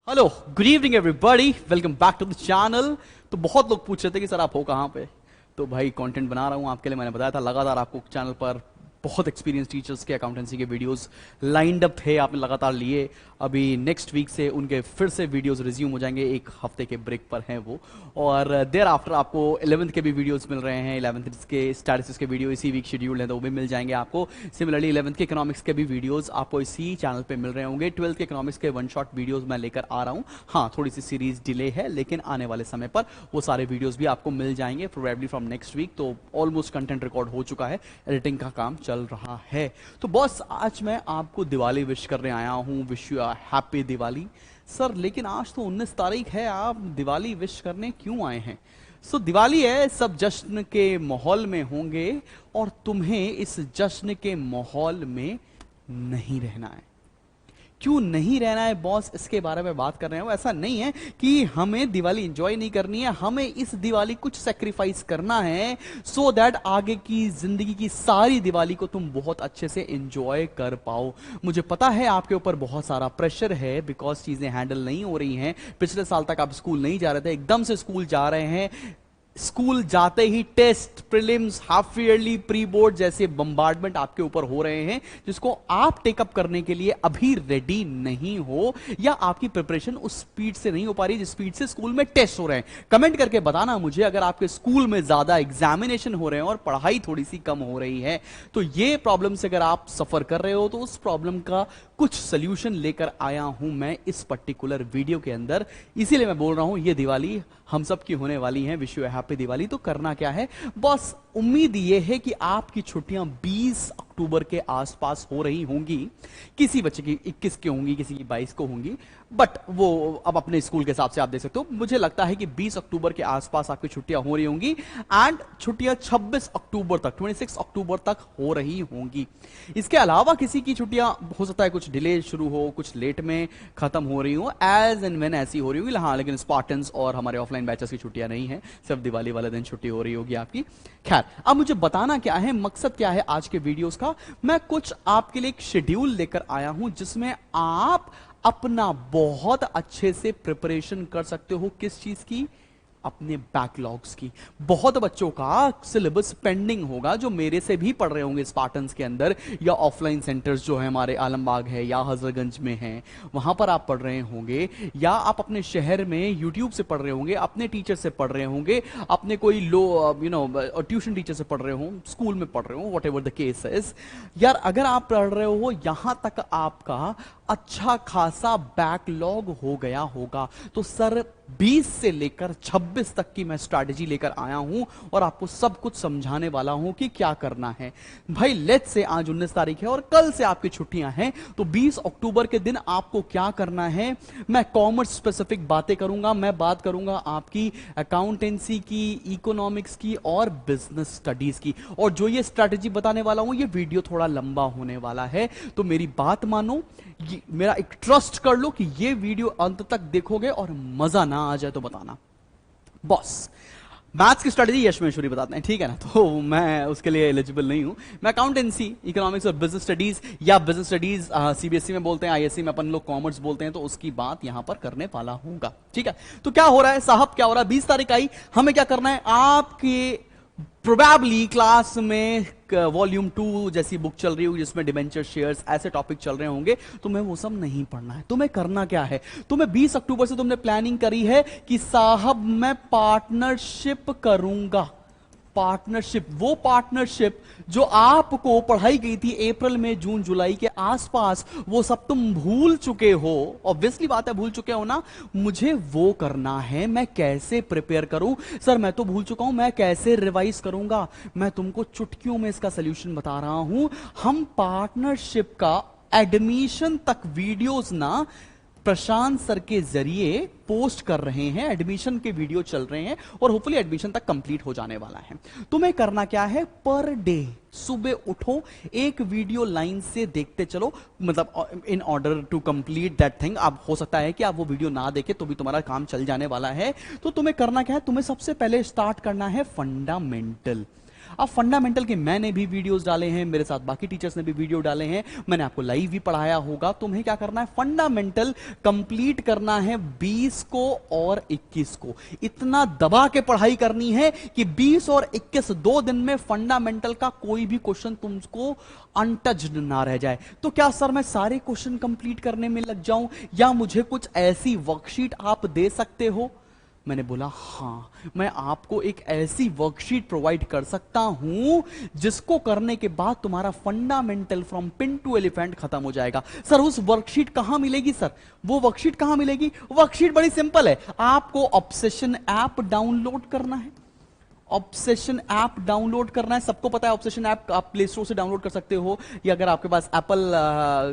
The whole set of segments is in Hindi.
Hello, good evening everybody, welcome back to the channel. तो बहुत लोग पूछ रहे थे कि सर आप हो कहाँ पे। तो भाई कंटेंट बना रहा हूँ आपके लिए। मैंने बताया था लगातार आपको चैनल पर बहुत एक्सपीरियंस टीचर्स के अकाउंटेंसी के वीडियोस लाइंड अप थे, आपने लगातार लिए। अभी नेक्स्ट वीक से उनके फिर से वीडियोस रिज्यूम हो जाएंगे, एक हफ्ते के ब्रेक पर हैं वो। और देयर आफ्टर आपको 11th के भी वीडियोस मिल रहे हैं। 11th के स्टैटिस्टिक्स के वीडियो इसी वीक शेड्यूल हैं तो वो भी मिल जाएंगे आपको। सिमिलरली 11th के इकोनॉमिक्स के भी वीडियोस आपको इसी चैनल पे मिल रहे होंगे। 12th के इकोनॉमिक्स के वन शॉट वीडियोस मैं लेकर आ रहा हूँ। हाँ, थोड़ी सी सीरीज डिले है लेकिन आने वाले समय पर वो सारे वीडियोस भी आपको मिल जाएंगे प्रोबेबली फ्रॉम नेक्स्ट वीक। तो ऑलमोस्ट कंटेंट रिकॉर्ड हो चुका है, एडिटिंग का काम चल रहा है। तो बॉस, आज मैं आपको दिवाली विश करने आया हूँ। Wish you a happy Diwali. Sir लेकिन आज तो 19 तारीख है, आप दिवाली विश करने क्यों आए हैं? सो दिवाली है, सब जश्न के माहौल में होंगे और तुम्हें इस जश्न के माहौल में नहीं रहना है। क्यों नहीं रहना है बॉस, इसके बारे में बात कर रहे हैं। वो ऐसा नहीं है कि हमें दिवाली एंजॉय नहीं करनी है, हमें इस दिवाली कुछ सेक्रीफाइस करना है सो दैट आगे की जिंदगी की सारी दिवाली को तुम बहुत अच्छे से एंजॉय कर पाओ। मुझे पता है आपके ऊपर बहुत सारा प्रेशर है बिकॉज चीजें हैंडल नहीं हो रही हैं। पिछले साल तक आप स्कूल नहीं जा रहे थे, एकदम से स्कूल जा रहे हैं। स्कूल जाते ही test, prelims, half yearly, pre board जैसे बम्बार्डमेंट आपके ऊपर हो रहे हैं जिसको आप टेकअप करने के लिए अभी रेडी नहीं हो, या आपकी प्रिपरेशन उस स्पीड से नहीं हो पा रही जिस स्पीड से स्कूल में टेस्ट हो रहे हैं। कमेंट करके बताना मुझे अगर आपके स्कूल में ज्यादा एग्जामिनेशन हो रहे हैं और पढ़ाई थोड़ी सी कम हो रही है। तो ये प्रॉब्लम से अगर आप सफर कर रहे हो तो उस प्रॉब्लम का कुछ सोल्यूशन लेकर आया हूं मैं इस पर्टिकुलर वीडियो के अंदर। इसीलिए मैं बोल रहा हूं ये दिवाली हम सब की होने वाली है। Wish you happy Diwali. तो करना क्या है बॉस, उम्मीद ये है कि आपकी छुट्टियां 20 अक्टूबर के आसपास हो रही होंगी। किसी बच्चे की 21 की होंगी, किसी की 22 को होंगी, बट वो अब अपने स्कूल के हिसाब से आप देख सकते हो। मुझे लगता है कि 20 अक्टूबर के आसपास आपकी छुट्टियां हो रही होंगी एंड छुट्टियां 26 अक्टूबर तक, 26 अक्टूबर तक हो रही होंगी। इसके अलावा किसी की छुट्टियां हो सकता है कुछ डिले शुरू हो, कुछ लेट में खत्म हो रही हो, एज एंड व्हेन ऐसी हो रही होगी। हाँ, लेकिन स्पार्टन्स और हमारे ऑफलाइन बैचेस की छुट्टियां नहीं है, सिर्फ दिवाली वाले दिन छुट्टी हो रही होगी आपकी। खैर, अब मुझे बताना क्या है, मकसद क्या है आज के वीडियोस का। मैं कुछ आपके लिए एक शेड्यूल लेकर आया हूं जिसमें आप अपना बहुत अच्छे से प्रिपरेशन कर सकते हो। किस चीज की? अपने बैकलॉग्स की। बहुत बच्चों का सिलेबस पेंडिंग होगा जो मेरे से भी पढ़ रहे होंगे स्पार्टन्स के अंदर, या ऑफलाइन सेंटर्स जो है हमारे आलमबाग है या हजरतगंज में है, वहां पर आप पढ़ रहे होंगे, या आप अपने शहर में यूट्यूब से पढ़ रहे होंगे, अपने टीचर से पढ़ रहे होंगे, अपने कोई लो ट्यूशन टीचर से पढ़ रहे हो, स्कूल में पढ़ रहे हो, what ever the case is. यार अगर आप पढ़ रहे हो यहां तक आपका अच्छा खासा बैकलॉग हो गया होगा। तो सर 20 से लेकर 26 तक की मैं स्ट्रैटेजी लेकर आया हूं और आपको सब कुछ समझाने वाला हूं कि क्या करना है। भाई लेट्स से आज 19 तारीख है और कल से आपकी छुट्टियां हैं, तो 20 अक्टूबर के दिन आपको क्या करना है, मैं कॉमर्स स्पेसिफिक बातें करूंगा। मैं बात करूंगा आपकी अकाउंटेंसी की, इकोनॉमिक्स की और बिजनेस स्टडीज की। और जो ये स्ट्रैटेजी बताने वाला हूं, ये वीडियो थोड़ा लंबा होने वाला है, तो मेरी बात मानो, मेरा एक ट्रस्ट कर लो कि ये वीडियो अंत तक देखोगे और मजा ना आ जाए तो बताना। बॉस, मैथ्स की स्ट्रेटजी यश महेश्वरी बताते हैं, ठीक है ना, तो मैं उसके लिए एलिजिबल नहीं हूं। मैं अकाउंटेंसी, इकोनॉमिक्स और बिजनेस स्टडीज, या बिजनेस स्टडीज सीबीएसई में बोलते हैं, आईएससी में अपन लोग कॉमर्स बोलते हैं, तो उसकी बात यहां पर करने वाला हूंगा। ठीक है, तो क्या हो रहा है साहब, क्या हो रहा है? 20 तारीख आई, हमें क्या करना है? आपके प्रोबेबली क्लास में वॉल्यूम 2 जैसी बुक चल रही होगी जिसमें डिबेंचर, शेयर्स, ऐसे टॉपिक चल रहे होंगे। तुम्हें वो सब नहीं पढ़ना है। तुम्हें करना क्या है? तुम्हें 20 अक्टूबर से तुमने प्लानिंग करी है कि साहब मैं पार्टनरशिप करूंगा। पार्टनरशिप, वो पार्टनरशिप जो आपको पढ़ाई गई थी अप्रैल में, जून जुलाई के आसपास, वो सब तुम भूल चुके हो। ऑब्वियसली बात है, भूल चुके हो ना। मुझे वो करना है। मैं कैसे प्रिपेयर करूं? सर मैं तो भूल चुका हूं, मैं कैसे रिवाइज करूंगा? मैं तुमको चुटकियों में इसका सोल्यूशन बता रहा हूं। हम पार्टनरशिप का एडमिशन तक वीडियोस ना प्रशांत सर के जरिए पोस्ट कर रहे हैं। एडमिशन के वीडियो चल रहे हैं और होपफुली एडमिशन तक कंप्लीट हो जाने वाला है। तुम्हें करना क्या है? पर डे सुबह उठो, एक वीडियो लाइन से देखते चलो, मतलब in order to complete that thing. अब हो सकता है कि आप वो वीडियो ना देखे तो भी तुम्हारा काम चल जाने वाला है। तो तुम्हें करना क्या है? तुम्हें सबसे पहले स्टार्ट करना है फंडामेंटल। अब फंडामेंटल के मैंने भी वीडियोस डाले हैं, मेरे साथ बाकी टीचर्स ने भी वीडियो डाले हैं, मैंने आपको लाइव भी पढ़ाया होगा। तुम्हें क्या करना है, फंडामेंटल कंप्लीट करना है 20 को और 21 को। इतना दबा के पढ़ाई करनी है कि 20 और 21 2 दिन में फंडामेंटल का कोई भी क्वेश्चन तुमको अनटच्ड ना रह जाए। तो क्या सर मैं सारे क्वेश्चन कंप्लीट करने में लग जाऊं, या मुझे कुछ ऐसी वर्कशीट आप दे सकते हो? मैंने बोला हां, मैं आपको एक ऐसी वर्कशीट प्रोवाइड कर सकता हूं जिसको करने के बाद तुम्हारा fundamental from pin to elephant खत्म हो जाएगा। सर उस वर्कशीट कहां मिलेगी? सर वो वर्कशीट कहां मिलेगी? वर्कशीट बड़ी सिंपल है, आपको ऑब्सेशन ऐप डाउनलोड करना है। ऑब्सेशन ऐप डाउनलोड करना है, सबको पता है ऑब्सेशन ऐप आप प्ले स्टोर से डाउनलोड कर सकते हो, या अगर आपके पास एप्पल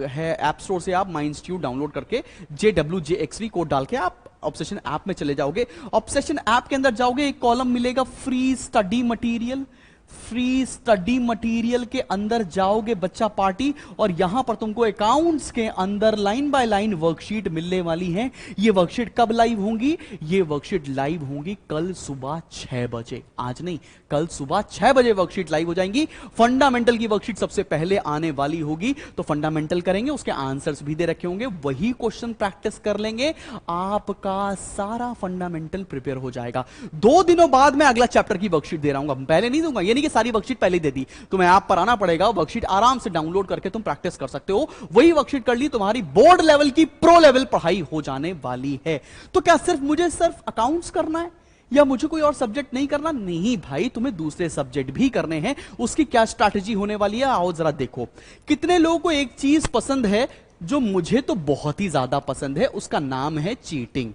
है ऐप स्टोर से आप माइंड इंस्टीट्यूट डाउनलोड करके JWJXV कोड डाल के आप ऑब्सेशन ऐप में चले जाओगे। ऑब्सेशन ऐप के अंदर जाओगे, एक कॉलम मिलेगा free study material. Free study material के अंदर जाओगे बच्चा पार्टी, और यहां पर तुमको अकाउंट्स के अंदर लाइन बाय लाइन वर्कशीट मिलने वाली है। ये वर्कशीट कब लाइव होंगी? ये वर्कशीट लाइव होंगी कल सुबह 6 बजे। आज नहीं, कल सुबह 6 बजे वर्कशीट लाइव हो जाएंगी। फंडामेंटल की वर्कशीट सबसे पहले आने वाली होगी, तो फंडामेंटल करेंगे, उसके आंसर्स भी दे रखे होंगे, वही क्वेश्चन प्रैक्टिस कर लेंगे, आपका सारा फंडामेंटल प्रिपेयर हो जाएगा। 2 दिनों बाद मैं अगला चैप्टर की वर्कशीट दे रहा हूं, पहले नहीं दूंगा। ये नहीं कि सारी वर्कशीट पहले दे दी, तुम्हें ऐप पर आना पड़ेगा, वर्कशीट आराम से डाउनलोड करके तुम प्रैक्टिस कर सकते हो। वही वर्कशीट कर ली, तुम्हारी बोर्ड लेवल की प्रो लेवल पढ़ाई हो जाने वाली है। तो क्या सिर्फ मुझे सिर्फ अकाउंट्स करना है, या मुझे कोई और सब्जेक्ट नहीं करना? नहीं भाई, तुम्हें दूसरे सब्जेक्ट भी करने हैं। उसकी क्या स्ट्रैटेजी होने वाली है, आओ जरा देखो। कितने लोगों को एक चीज पसंद है जो मुझे तो बहुत ही ज्यादा पसंद है, उसका नाम है चीटिंग।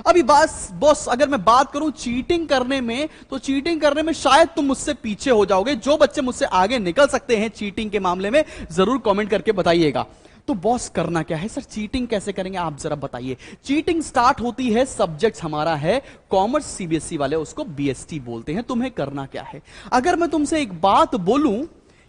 अभी बॉस अगर मैं बात करूं चीटिंग करने में, तो चीटिंग करने में शायद तुम मुझसे पीछे हो जाओगे। जो बच्चे मुझसे आगे निकल सकते हैं चीटिंग के मामले में, जरूर कमेंट करके बताइएगा। तो बॉस करना क्या है? सर चीटिंग कैसे करेंगे आप जरा बताइए। चीटिंग स्टार्ट होती है, सब्जेक्ट हमारा है कॉमर्स, CBSE वाले उसको BST बोलते हैं। तुम्हें करना क्या है? अगर मैं तुमसे एक बात बोलूं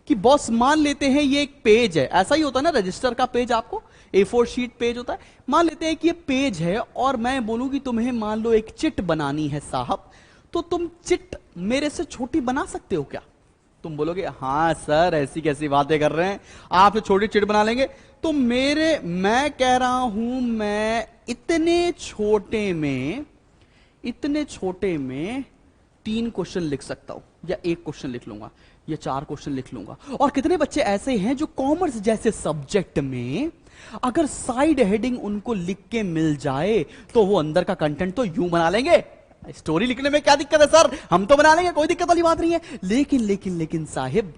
कि बॉस मान लेते हैं ये एक पेज है, ऐसा ही होता है ना रजिस्टर का पेज, आपको A4 शीट पेज होता है, मान लेते हैं कि ये पेज है, और मैं बोलूं कि तुम्हें मान लो एक चिट बनानी है साहब, तो तुम चिट मेरे से छोटी बना सकते हो क्या? तुम बोलोगे हां सर ऐसी कैसी बातें कर रहे हैं, आप तो छोटी चिट बना लेंगे। तो मैं कह रहा हूं, मैं इतने छोटे में 3 क्वेश्चन लिख सकता हूं, या 1 क्वेश्चन लिख लूंगा, या 4 क्वेश्चन लिख लूंगा। और कितने बच्चे ऐसे हैं जो कॉमर्स जैसे सब्जेक्ट में अगर साइड हेडिंग उनको लिख के मिल जाए, तो वो अंदर का कंटेंट तो यूं बना लेंगे। स्टोरी लिखने में क्या दिक्कत है सर, हम तो बना लेंगे, कोई दिक्कत वाली बात नहीं है। लेकिन साहिब,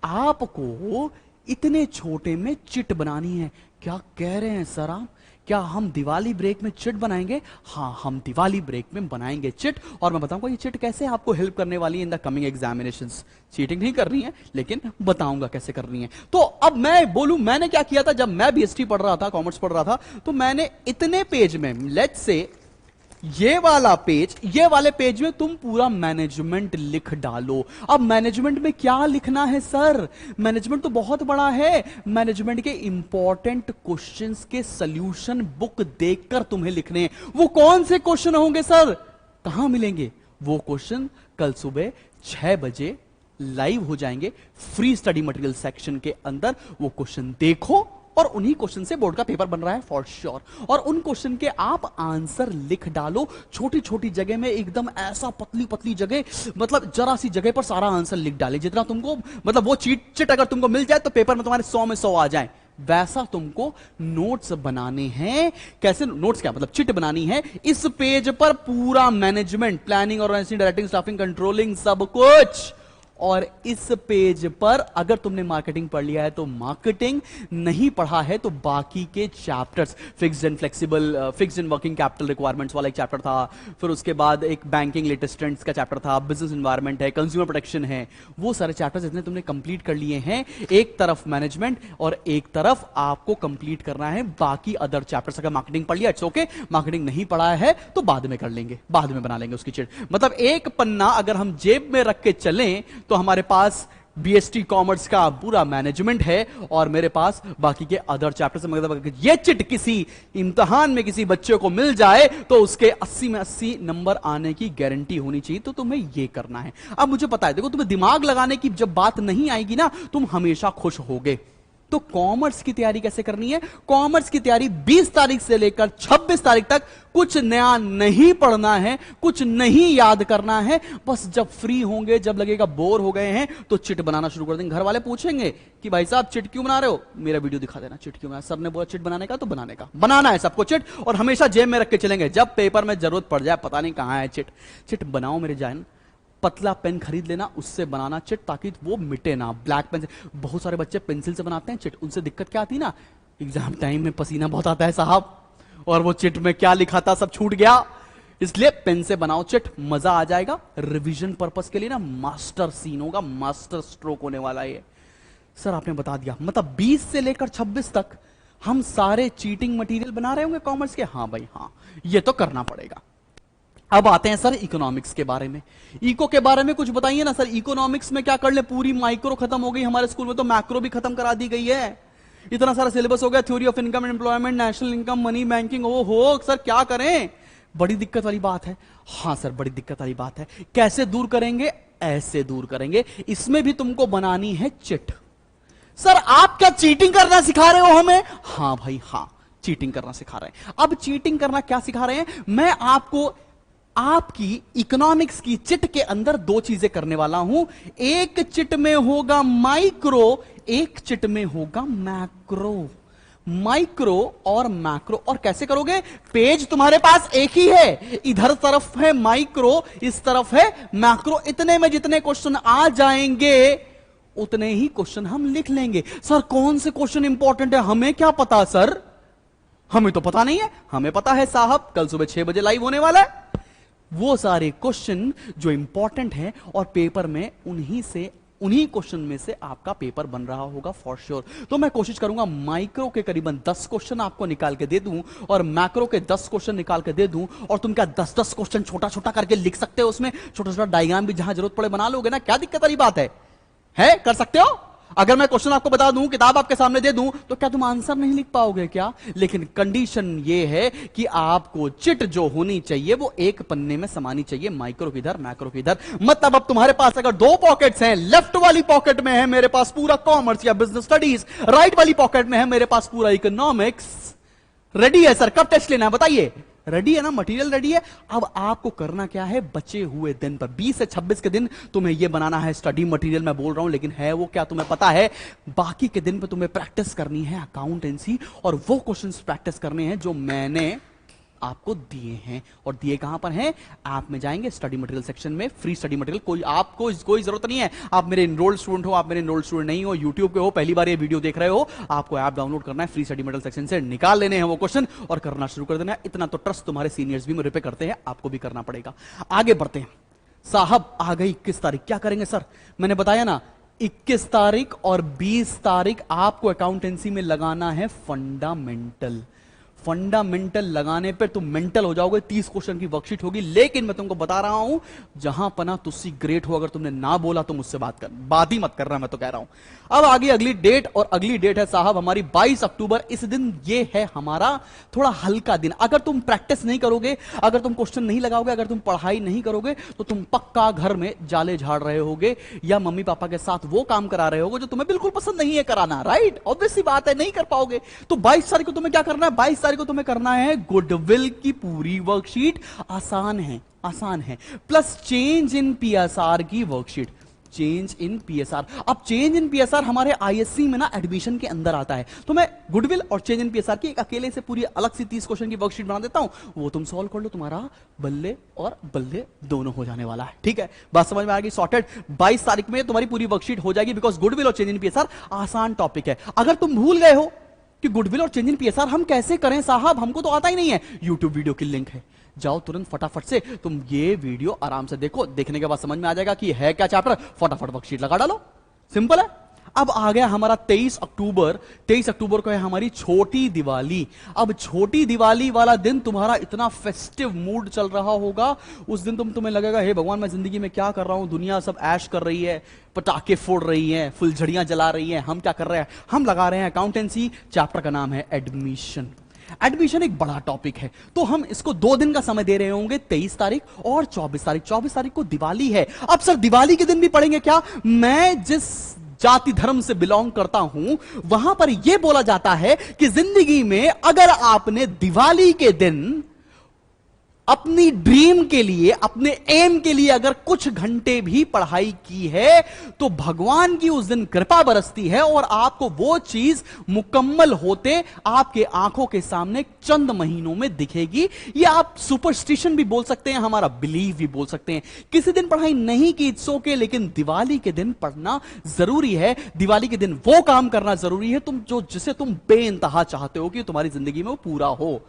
आपको इतने छोटे में चिट बनानी है। क्या कह रहे हैं सर आप? क्या हम दिवाली ब्रेक में चिट बनाएंगे? हाँ, हम दिवाली ब्रेक में बनाएंगे चिट, और मैं बताऊंगा ये चिट कैसे आपको हेल्प करने वाली है in the coming examinations. Cheating नहीं करनी है, लेकिन बताऊंगा कैसे करनी है। तो अब मैं बोलूं, मैंने क्या किया था जब मैं BST पढ़ रहा था, कॉमर्स पढ़ रहा था, तो मैंने इतने पेज में, लेट्स से ये वाले पेज में तुम पूरा मैनेजमेंट लिख डालो। अब मैनेजमेंट में क्या लिखना है सर? मैनेजमेंट तो बहुत बड़ा है, मैनेजमेंट के इंपॉर्टेंट क्वेश्चंस के सॉल्यूशन बुक देखकर तुम्हें लिखने हैं। वो कौन से क्वेश्चन होंगे सर? कहां मिलेंगे वो क्वेश्चन? कल सुबह 6 बजे लाइव हो जाएंगे फ्री स्टडी मटेरियल सेक्शन के अंदर। वो क्वेश्चन देखो, और उन्हीं क्वेश्चन से बोर्ड का पेपर बन रहा है फॉर श्योर। और उन क्वेश्चन के आप आंसर लिख डालो, छोटी छोटी जगह में, एकदम ऐसा पतली पतली जगह, मतलब जरा सी जगह पर सारा आंसर लिख डाले, जितना तुमको, मतलब वो चिट अगर तुमको मिल जाए तो पेपर में तुम्हारे 100 में 100 आ जाए, वैसा तुमको नोट्स बनाने हैं। कैसे नोट्स? क्या मतलब चिट बनानी है। इस पेज पर पूरा management, planning, organising, directing, staffing, controlling, सब कुछ। और इस पेज पर अगर तुमने मार्केटिंग पढ़ लिया है तो मार्केटिंग, नहीं पढ़ा है तो बाकी के chapters, fixed and flexible, fixed and working capital requirements वाला एक चैप्टर था, फिर उसके बाद एक बैंकिंग लेटेस्ट ट्रेंड्स का चैप्टर था, बिजनेस एनवायरनमेंट है, कंज्यूमर प्रोटेक्शन है। वो सारे चैप्टर्स इतने तुमने कंप्लीट कर लिए हैं। एक तरफ मैनेजमेंट और एक तरफ आपको कंप्लीट करना है बाकी अदर चैप्टर्स। अगर मार्केटिंग पढ़ लिया इट्स ओके, मार्केटिंग नहीं पढ़ा है तो बाद में कर लेंगे, बाद में बना लेंगे उसकी चिट। मतलब एक पन्ना अगर हम जेब में रख के चलें तो हमारे पास बीएसटी कॉमर्स का पूरा मैनेजमेंट है और मेरे पास बाकी के अदर चैप्टर से, मतलब ये चिट किसी इम्तिहान में किसी बच्चे को मिल जाए तो उसके 80 में 80 नंबर आने की गारंटी होनी चाहिए। तो तुम्हें ये करना है। अब मुझे पता है, देखो तुम्हें दिमाग लगाने की जब बात नहीं आएगी ना, तुम हमेशा खुश होगे। तो कॉमर्स की तैयारी कैसे करनी है? कॉमर्स की तैयारी 20 तारीख से लेकर 26 तारीख तक कुछ नया नहीं पढ़ना है, कुछ नहीं याद करना है। बस जब फ्री होंगे, जब लगेगा बोर हो गए हैं, तो चिट बनाना शुरू कर देंगे। घर वाले पूछेंगे कि भाई साहब चिट क्यों बना रहे हो, मेरा वीडियो दिखा देना, चिट क्यों बना। सर ने बोला चिट बनाने का, तो बनाने का, बनाना है सबको चिट, और हमेशा जेब में रख के चलेंगे। जब पेपर में जरूरत पड़ जाए, पता नहीं कहां है चिट, चिट बनाओ मेरे जान। पतला पेन खरीद लेना, उससे बनाना चिट, ताकि वो मिटे ना। ब्लैक पेन से, बहुत सारे बच्चे पेंसिल से बनाते हैं चिट, उनसे दिक्कत क्या आती ना, एग्जाम टाइम में पसीना बहुत आता है साहब, और वो चिट में क्या लिखा था सब छूट गया। इसलिए पेन से बनाओ चिट, मजा आ जाएगा। रिवीजन पर्पस के लिए ना मास्टर सीन होगा, मास्टर स्ट्रोक होने वाला है। सर आपने बता दिया, मतलब 20 से लेकर 26 तक हम सारे चीटिंग मटेरियल बना रहे होंगे कॉमर्स के। हाँ भाई हाँ, ये तो करना पड़ेगा। अब आते हैं सर इकोनॉमिक्स के बारे में। इको के बारे में कुछ बताइए ना सर, इकोनॉमिक्स में क्या कर ले? पूरी माइक्रो खत्म हो गई, हमारे स्कूल में तो मैक्रो भी खत्म करा दी गई है। इतना सारा सिलेबस हो गया, theory of income and employment, national income, money, banking. ओ हो सर क्या करें, बड़ी दिक्कत वाली बात है। हाँ सर बड़ी दिक्कत वाली बात है। कैसे दूर करेंगे? ऐसे दूर करेंगे। इसमें भी तुमको बनानी है चिट। सर आप क्या चीटिंग करना सिखा रहे हो हमें? हाँ भाई हाँ, चीटिंग करना सिखा रहे हैं। अब चीटिंग करना क्या सिखा रहे हैं? मैं आपको आपकी इकोनॉमिक्स की चिट के अंदर दो चीजें करने वाला हूं। एक चिट में होगा माइक्रो, एक चिट में होगा मैक्रो। माइक्रो और मैक्रो। और कैसे करोगे? पेज तुम्हारे पास एक ही है, इधर तरफ है माइक्रो, इस तरफ है मैक्रो। इतने में जितने क्वेश्चन आ जाएंगे उतने ही क्वेश्चन हम लिख लेंगे। सर कौन से क्वेश्चन इंपॉर्टेंट है, हमें क्या पता सर? हमें तो पता नहीं है। हमें पता है साहब, कल सुबह 6 बजे लाइव होने वाला है। वो सारे क्वेश्चन जो इंपॉर्टेंट है और पेपर में उन्हीं क्वेश्चन में से आपका पेपर बन रहा होगा फॉर श्योर। तो मैं कोशिश करूंगा माइक्रो के करीबन 10 क्वेश्चन आपको निकाल के दे दूं और मैक्रो के 10 क्वेश्चन निकाल के दे दूं। और तुम क्या 10-10 क्वेश्चन छोटा छोटा करके लिख सकते हो, उसमें छोटा छोटा डायग्राम भी जहां जरूरत पड़े बना लोगे ना। क्या दिक्कत वाली बात है? कर सकते हो। अगर मैं क्वेश्चन आपको बता दूं, किताब आपके सामने दे दूं, तो क्या तुम आंसर नहीं लिख पाओगे क्या? लेकिन कंडीशन यह है कि आपको चिट जो होनी चाहिए वो एक पन्ने में समानी चाहिए, माइक्रो किधर मैक्रो किधर। मतलब अब तुम्हारे पास अगर 2 पॉकेट्स हैं, लेफ्ट वाली पॉकेट में है मेरे पास पूरा कॉमर्स या बिजनेस स्टडीज, राइट वाली पॉकेट में है मेरे पास पूरा इकोनॉमिक्स। रेडी है सर? कब टेस्ट लेना है बताइए? रेडी है ना, मटेरियल रेडी है। अब आपको करना क्या है? बचे हुए दिन पर 20 से 26 के दिन तुम्हें यह बनाना है स्टडी मटेरियल। मैं बोल रहा हूं लेकिन है वो क्या तुम्हें पता है? बाकी के दिन पे तुम्हें प्रैक्टिस करनी है अकाउंटेंसी, और वो क्वेश्चंस प्रैक्टिस करने हैं जो मैंने आपको दिए हैं। और दिए कहां पर हैं? ऐप में जाएंगे, स्टडी मटेरियल सेक्शन में, फ्री स्टडी मटेरियल। कोई जरूरत नहीं है आप मेरे एनरोल्ड स्टूडेंट हो, आप मेरे एनरोल्ड स्टूडेंट नहीं हो, यूट्यूब पे हो, पहली बार ये वीडियो देख रहे हो, आपको ऐप डाउनलोड करना है, फ्री स्टडी मटेरियल सेक्शन से निकाल लेने हैं वो क्वेश्चन और करना शुरू कर देना है। इतना तो ट्रस्ट तुम्हारे सीनियर्स भी मेरे पे करते हैं, आपको भी करना पड़ेगा। आगे बढ़ते हैं साहब। आ गई 21 तारीख, क्या करेंगे सर? मैंने बताया ना 21 तारीख और 20 तारीख आपको अकाउंटेंसी में लगाना है फंडामेंटल। फंडामेंटल लगाने पे तुम मेंटल हो जाओगे। 30 क्वेश्चन की वर्कशीट होगी, लेकिन मैं तुमको बता रहा हूं जहां पना तुसी ग्रेट हो। अगर तुमने ना बोला तो मुझसे बात ही मत करना, मैं तो कह रहा हूं। अब आगे अगली डेट, और अगली डेट है साहब हमारी 22 अक्टूबर। इस दिन ये है हमारा थोड़ा हल्का दिन। अगर तुम प्रैक्टिस नहीं करोगे, अगर तुम क्वेश्चन नहीं लगाओगे, अगर तुम पढ़ाई नहीं करोगे, तो तुम पक्का घर में जाले झाड़ रहे होगे या मम्मी पापा के साथ वो काम करा रहे होगे जो तुम्हें बिल्कुल पसंद नहीं है कराना। राइट, ऑब्वियस सी बात है, नहीं कर पाओगे। तो 22 तारीख को तुम्हें क्या करना है? 22 तारीख को तुम्हें करना है गुडविल की पूरी वर्कशीट। आसान है। प्लस चेंज इन पीएसआर की वर्कशीट। चेंज इन पीएसआर, अब चेंज इन पीएसआर हमारे आईएससी में ना एडमिशन के अंदर आता है। तो मैं गुडविल और चेंज इन पीएसआर की एक अकेले से पूरी अलग सी 30 क्वेश्चन की वर्कशीट बना देता हूं, वो तुम सॉल्व कर लो, तुम्हारा बल्ले और बल्ले दोनों हो जाने वाला है। ठीक है, बात समझ में आ गई? सॉर्टेड। 22 तारीख में तुम्हारी पूरी वर्कशीट हो जाएगी, बिकॉज गुडविल और चेंज इन पीएसआर आसान टॉपिक है। अगर तुम भूल गए हो कि गुडविल और चेंज इन पीएसआर हम कैसे करें साहब, हमको तो आता ही नहीं है, यूट्यूब वीडियो की लिंक है, जाओ तुरंत फटाफट से तुम ये वीडियो आराम से देखो। देखने के बाद समझ में आ जाएगा कि है क्या चैप्टर, फटाफट वर्कशीट लगा डालो, सिंपल है। अब आ गया हमारा 23 अक्टूबर। 23 अक्टूबर को है हमारी छोटी दिवाली। अब छोटी दिवाली वाला दिन तुम्हारा इतना फेस्टिव मूड चल रहा होगा, उस दिन तुम्हें लगेगा हे भगवान मैं जिंदगी में क्या कर रहा हूं, दुनिया सब ऐश कर रही है, पटाखे फोड़ रही है, फुलझड़ियां जला रही है, हम क्या कर रहे हैं, हम लगा रहे हैं अकाउंटेंसी। चैप्टर का नाम है एडमिशन। एडमिशन एक बड़ा टॉपिक है, तो हम इसको 2 दिन का समय दे रहे होंगे, 23 तारीख और 24 तारीख। 24 तारीख को दिवाली है। अब सर दिवाली के दिन भी पढ़ेंगे क्या? मैं जिस जाति धर्म से बिलोंग करता हूं वहां पर यह बोला जाता है कि जिंदगी में अगर आपने दिवाली के दिन अपनी ड्रीम के लिए, अपने एम के लिए अगर कुछ घंटे भी पढ़ाई की है तो भगवान की उस दिन कृपा बरसती है और आपको वो चीज मुकम्मल होते आपके आंखों के सामने चंद महीनों में दिखेगी। ये आप सुपरस्टिशन भी बोल सकते हैं, हमारा बिलीव भी बोल सकते हैं। किसी दिन पढ़ाई नहीं की इट्स ओके, लेकिन दिवाली के दिन पढ़ना जरूरी है। दिवाली के दिन वो काम करना जरूरी है जिसे तुम बेइंतहा चाहते हो कि तुम्हारी जिंदगी में वो पूरा हो।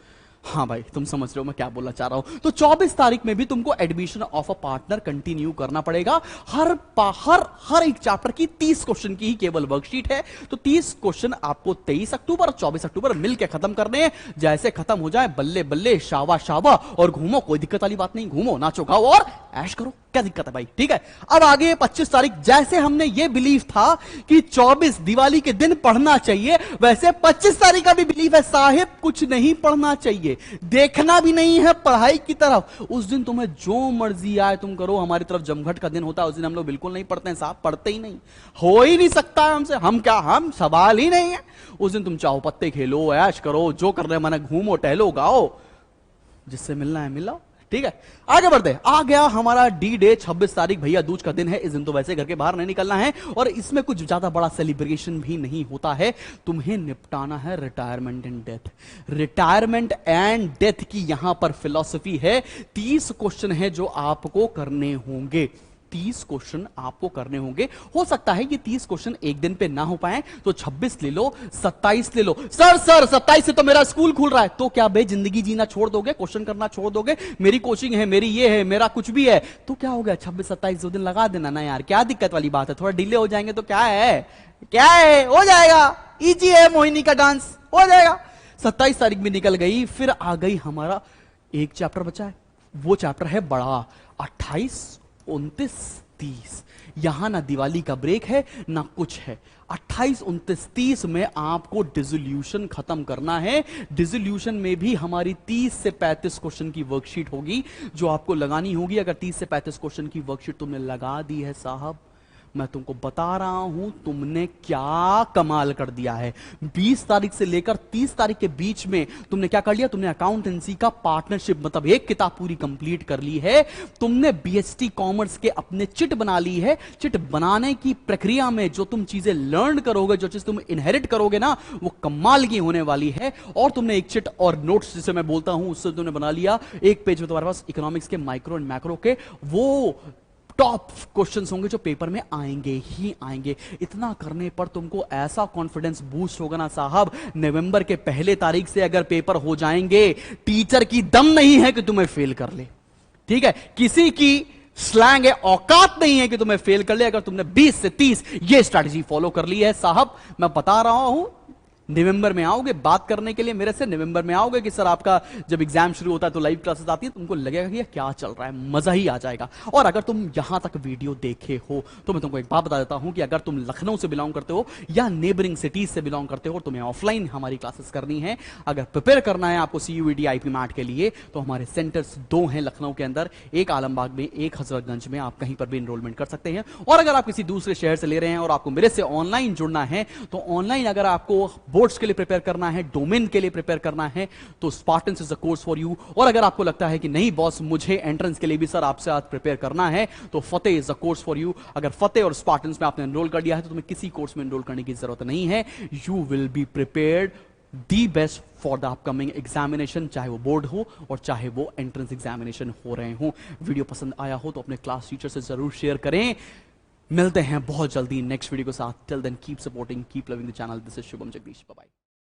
हाँ भाई तुम समझ रहे हो मैं क्या बोलना चाह रहा हूं। तो 24 तारीख में भी तुमको admission of a partner continue करना पड़ेगा। हर एक चैप्टर की 30 क्वेश्चन की ही केवल वर्कशीट है, तो 30 क्वेश्चन आपको 23 अक्टूबर और 24 अक्टूबर मिलकर खत्म करने हैं। जैसे खत्म हो जाए बल्ले बल्ले शावा शावा और घूमो, कोई दिक्कत वाली बात नहीं, घूमो नाचो गाओ और ऐश करो, क्या दिक्कत है भाई। ठीक है, अब आगे 25 तारीख, जैसे हमने ये बिलीव था कि 24 दिवाली के दिन पढ़ना चाहिए, वैसे 25 तारीख का भी बिलीव है साहिब कुछ नहीं पढ़ना चाहिए, देखना भी नहीं है पढ़ाई की तरफ। उस दिन तुम्हें जो मर्जी आए तुम करो। हमारी तरफ जमघट का दिन होता है, उस दिन हम लोग बिल्कुल नहीं पढ़ते हैं साहब, पढ़ते ही नहीं, हो ही नहीं सकता है हमसे, हम सवाल ही नहीं है। उस दिन तुम चाहो पत्ते खेलो, ऐश करो, जो कर रहे मन घूमो टहलो गाओ, जिससे मिलना है मिलो। ठीक है, आगे बढ़ते। आ गया हमारा डी डे 26 तारीख, भैया दूज का दिन है। इस दिन तो वैसे घर के बाहर नहीं निकलना है और इसमें कुछ ज्यादा बड़ा सेलिब्रेशन भी नहीं होता है। तुम्हें निपटाना है retirement and death. Retirement and death की यहां पर फिलॉसफी है। 30 क्वेश्चन है जो आपको करने होंगे। 30 क्वेश्चन आपको करने होंगे। हो सकता है कि 30 क्वेश्चन एक दिन पे ना हो पाए तो 26 ले लो, 27 ले लो। सर 27 से तो मेरा स्कूल खुल रहा है, तो क्या बे जिंदगी जीना छोड़ दोगे, क्वेश्चन करना छोड़ दोगे? मेरी कोचिंग है, मेरी ये है, मेरा कुछ भी है, तो क्या हो गया, 26-27 2 दिन लगा देना ना यार, क्या दिक्कत वाली बात है। थोड़ा डिले हो जाएंगे तो क्या है, हो जाएगा, इजी है, मोहिनी का डांस हो जाएगा। 27 तारीख भी निकल गई, फिर आ गई हमारा एक चैप्टर बचा है, वो चैप्टर है बड़ा 28, 29, 30। यहां ना दिवाली का ब्रेक है ना कुछ है। 28, 29, 30 में आपको डिसोल्यूशन खत्म करना है। डिसोल्यूशन में भी हमारी 30 से 35 क्वेश्चन की वर्कशीट होगी जो आपको लगानी होगी। अगर 30 से 35 क्वेश्चन की वर्कशीट तुमने लगा दी है साहब, मैं तुमको बता रहा हूं तुमने क्या कमाल कर दिया है। 20 तारीख से लेकर 30 तारीख के बीच में तुमने क्या कर लिया, तुमने अकाउंटेंसी का पार्टनरशिप मतलब एक किताब पूरी कंप्लीट कर ली है। तुमने बीएसटी कॉमर्स के अपने चिट बना ली है। चिट बनाने की प्रक्रिया में जो तुम चीजें लर्न करोगे, जो चीज तुम इनहेरिट करोगे ना, वो कमाल की होने वाली है। और तुमने एक चिट और नोट्स जिसे मैं बोलता हूं उससे तुमने बना लिया। एक पेज में तुम्हारे पास इकोनॉमिक्स के माइक्रो एंड मैक्रो के वो टॉप क्वेश्चंस होंगे जो पेपर में आएंगे ही आएंगे। इतना करने पर तुमको ऐसा कॉन्फिडेंस बूस्ट होगा ना साहब, नवंबर के पहले तारीख से अगर पेपर हो जाएंगे, टीचर की दम नहीं है कि तुम्हें फेल कर ले। ठीक है, किसी की स्लैंग है, औकात नहीं है कि तुम्हें फेल कर ले। अगर तुमने 20 से 30 ये स्ट्रैटेजी फॉलो कर ली है साहब, मैं बता रहा हूं नवंबर में आओगे बात करने के लिए मेरे से, नवंबर में आओगे कि सर आपका जब एग्जाम शुरू होता है तो लाइव क्लासेस आती है, तुमको लगेगा कि क्या चल रहा है, मजा ही आ जाएगा। और अगर तुम यहां तक वीडियो देखे हो तो मैं तुमको एक बात बता देता हूं कि अगर तुम लखनऊ से बिलोंग करते हो या नेबरिंग सिटीज से बिलोंग करते हो, तुम्हें ऑफलाइन हमारी क्लासेस करनी है। अगर प्रिपेयर करना है आपको CUET IP मैट के लिए, तो हमारे सेंटर्स 2 हैं लखनऊ के अंदर, एक आलमबाग में, एक हजरतगंज में। आप कहीं पर भी एनरोलमेंट कर सकते हैं। और अगर आप किसी दूसरे शहर से ले रहे हैं और आपको मेरे से ऑनलाइन जुड़ना है, तो ऑनलाइन अगर आपको बोर्ड्स के लिए प्रिपेयर करना है, डोमेन के लिए प्रिपेयर करना है, तो Spartans is a course for you. और अगर आपको लगता है कि नहीं बॉस मुझे एंट्रेंस के लिए भी सर आपसे आज प्रिपेयर करना है, तो Fateh is a course for you. अगर फतेह और स्पार्टन्स में आपने एनरोल कर दिया है तो तुम्हें किसी कोर्स में एनरोल करने की जरूरत नहीं है। You will be prepared the best for the upcoming examination, चाहे वो बोर्ड हो और चाहे वो एंट्रेंस एग्जामिनेशन हो रहे हो। वीडियो पसंद आया हो तो अपने क्लास टीचर से जरूर शेयर करें। मिलते हैं बहुत जल्दी नेक्स्ट वीडियो के साथ। Till then keep supporting, keep loving the channel. This is Shubham Jagdish, bye bye.